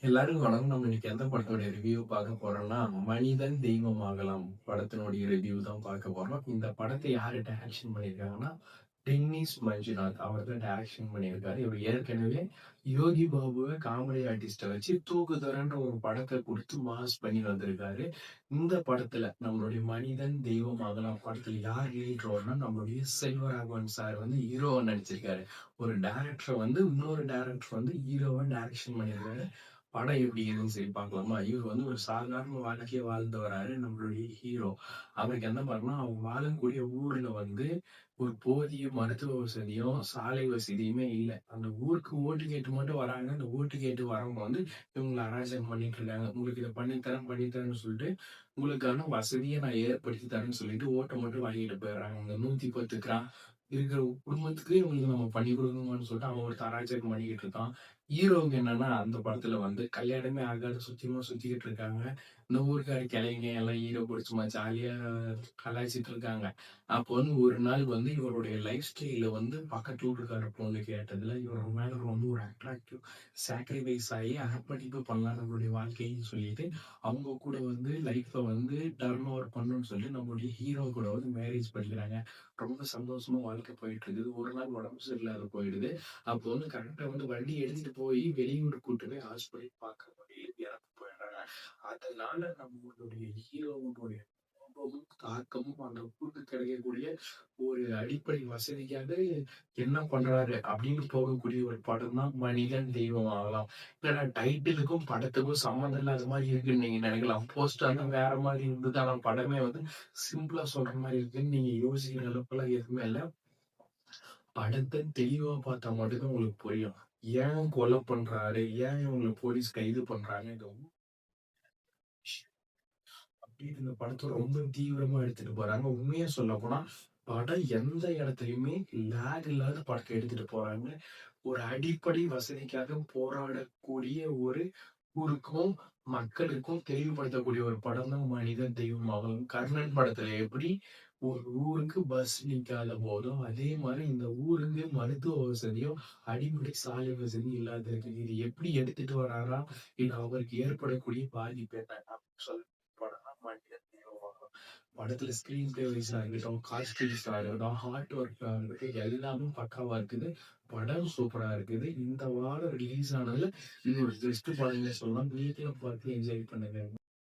எல்லாருக்கும் வணக்கம். நம்ம இன்னைக்கு எந்த படத்தோட ரிவ்யூ பார்க்க போறோம்னா, மனிதன் தெய்வம் ஆகலாம் படத்தினுடைய ரிவ்யூ தான் பார்க்க போறோம். இந்த படத்தை யாரு டைரக்ஷன் பண்ணியிருக்காங்கன்னா, டென்னிஸ் மஞ்சுநாத் அவர் தான் டைரக்ஷன் பண்ணியிருக்காரு. இவர் ஏற்கனவே யோகி பாபுவ காமெடி ஆர்டிஸ்ட்ட வச்சு தூக்குதரன்ற ஒரு படத்த குடுத்து மாஸ் பண்ணி வந்திருக்காரு. இந்த படத்துல நம்மளுடைய மனிதன் தெய்வம் ஆகலாம் படத்துல யார் லீட் ரோல்னா, நம்மளுடைய செல்வராகவன் சார் வந்து ஹீரோவா நடிச்சிருக்காரு. ஒரு டைரக்டர் வந்து இன்னொரு டைரக்டர் வந்து ஹீரோவா டைரக்ஷன் பண்ணியிருக்காரு. படம் எப்படி இருக்குன்னு சரி பார்க்கலாமா? இவர் வந்து ஒரு சாதாரண வாழ்க்கைய வாழ்ந்து வராரு நம்மளுடைய ஹீரோ. அவருக்கு என்ன பண்ணணும்னா, அவங்க வாழக்கூடிய ஊர்ல வந்து ஒரு போதிய மருத்துவ வசதியும், சாலை வசதியுமே இல்ல. அந்த ஊருக்கு ஓட்டு கேட்டு மட்டும் வராங்க. அந்த ஓட்டு கேட்டு வரவங்க வந்து இவங்கள அராஜகம் பண்ணிட்டு இருக்காங்க. உங்களுக்கு இத பண்ணி தரேன், பண்ணி தரேன்னு சொல்லிட்டு, உங்களுக்கான வசதிய நான் ஏற்படுத்தி தரேன்னு சொல்லிட்டு ஓட்ட மட்டும் வாங்கிட்டு போயிடுறாங்க. அந்த 110 இருக்கிற குடும்பத்துக்கு இவங்களுக்கு நம்ம பண்ணி குடுக்கணுமான்னு சொல்லிட்டு அவன் ஒருத்தன் அராஜகம் பண்ணிக்கிட்டு இருக்கான். ஹீரோவுக்கு என்னன்னா, அந்த படத்துல வந்து கல்யாணமே ஆகாத சுத்தியமா சுத்திக்கிட்டு இருக்காங்க. இந்த ஊர்க்கார கிழவிங்க எல்லாம் ஹீரோ கூட சும்மா ஜாலியா கலாய்ச்சிட்டு இருக்காங்க. அப்போ வந்து ஒரு நாள் வந்து இவருடைய லைஃப் ஸ்டைல வந்து பக்கத்து வீட்டுக்கார பொண்ணு கேட்டதுல, இவர் மேல வந்து ஒரு அட்ராக்டிவ் சாக்ரிஃபைஸ் ஆயி அர்ப்பணிப்பு பண்ணலாம் நம்மளுடைய வாழ்க்கைன்னு சொல்லிட்டு, அவங்க கூட வந்து லைஃப்ப வந்து டர்ன் ஓவர் பண்ணணும்னு சொல்லி நம்மளுடைய ஹீரோ கூட வந்து மேரேஜ் பண்ணிக்கிறாங்க. ரொம்ப சந்தோஷமா வாழ்க்கை போயிட்டு இருக்குது. ஒரு நாள் உடம்பு சரியில்லாத போயிடுது. அப்போ வந்து கரெக்ட்டா வந்து வண்டி எடுத்துட்டு போய் வெளியூர் கூட்டு போய் ஹாஸ்பிட்டல் பார்க்க வழியில இறந்து போயிடுறாங்க. அதனால நம்மளுடைய ஹீரோவுடைய கோபமும், தாக்கமும் அந்த ஊருக்கு கிடைக்கக்கூடிய ஒரு அடிப்படை வசதிக்காக என்ன பண்றாரு அப்படின்னு போகக்கூடிய ஒரு படம் தான் மனிதன் தெய்வம் ஆகலாம். என்னடா டைட்டிலுக்கும் படத்துக்கும் சம்மந்தம் இல்லாத மாரி இருக்குன்னு நீங்க நினைக்கலாம். போஸ்டர் தான் வேற மாரி இருந்தது. ஆனா படமே வந்து சிம்பிளா சொல்ற மாரி இருக்குன்னு நீங்க யோசிக்கிற அளவுக்குலாம் எதுவுமே இல்ல. படத்த தெளிவா பார்த்தா மட்டும் தான் உங்களுக்கு புரியும். ஏன் கொலை பண்றாரு? ஏன் இவங்கள போலீஸ் கைது பண்றாங்க? இந்த விஷயம் அப்படின்னு இந்த படத்த ரொம்ப தீவிரமா எடுத்துட்டு போறாங்க. உண்மையா சொல்லப்போனா, படம் எந்த இடத்துலயுமே லேக் இல்லாத படத்த எடுத்துட்டு போறாங்க. ஒரு அடிப்படை வசதிக்காக போராடக்கூடிய ஒரு ஊருக்கும், மக்களுக்கும் தெளிவுபடுத்தக்கூடிய ஒரு படம் தான் மனிதன் தெய்வம் மகன். கர்ணன் படத்துல எப்படி ஒரு ஊருக்கு பஸ் நிக்காத போதோ, அதே மாரி இந்த ஊருக்கு மருத்துவ வசதியோ, அடிப்படை சாலை வசதி இல்லாத இருக்குது. இது எப்படி எடுத்துட்டு வராரா? இது அவருக்கு ஏற்படக்கூடிய பாதிப்பு என்ன? அப்படின்னு சொல்லி படம் தான் மனிதன் தெய்வம் மகன். படத்துல ஸ்கிரீன் பிளே வைஸா இருக்கட்டும், காஸ்டியூம்ஸா இருக்கட்டும், ஹார்ட் ஒர்க்கா இருக்கட்டும், எல்லாமே பக்காவா இருக்குது. படம் சூப்பரா இருக்குது. இந்த வாரம் ரிலீஸ் ஆனதுல இது ஒரு பெஸ்ட் படம்னே சொல்லலாம். நீங்களும் பார்த்து என்ஜாய் பண்ணுங்க.